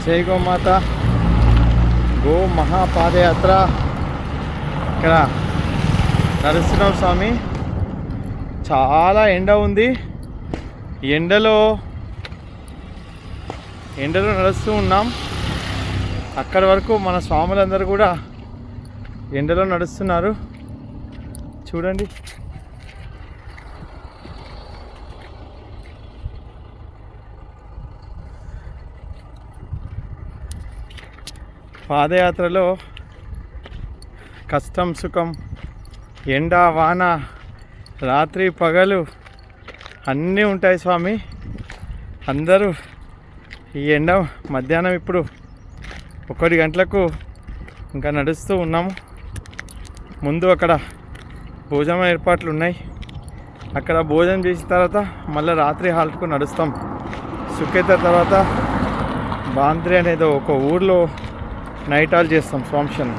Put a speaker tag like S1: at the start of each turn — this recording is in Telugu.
S1: జై గోమాత గో మహాపాదయాత్ర. ఇక్కడ నరసింహ స్వామి చాలా ఎండ ఉంది. ఎండలో నడుస్తూ ఉన్నాం. అక్కడి వరకు మన స్వాములందరూ కూడా ఎండలో నడుస్తున్నారు. చూడండి, పాదయాత్రలో కష్టం సుఖం, ఎండ వాన, రాత్రి పగలు అన్నీ ఉంటాయి స్వామి. అందరూ ఈ ఎండ మధ్యాహ్నం ఇప్పుడు 1 గంటలకు ఇంకా నడుస్తూ ఉన్నాము. ముందు అక్కడ భోజనం ఏర్పాట్లు ఉన్నాయి. అక్కడ భోజనం చేసిన తర్వాత మళ్ళీ రాత్రి హాల్ట్కు నడుస్తాం. సుఖేత తర్వాత బాంద్రి అనేది ఒక ఊర్లో నైట్ హాల్ చేస్తాం స్వామిషన్.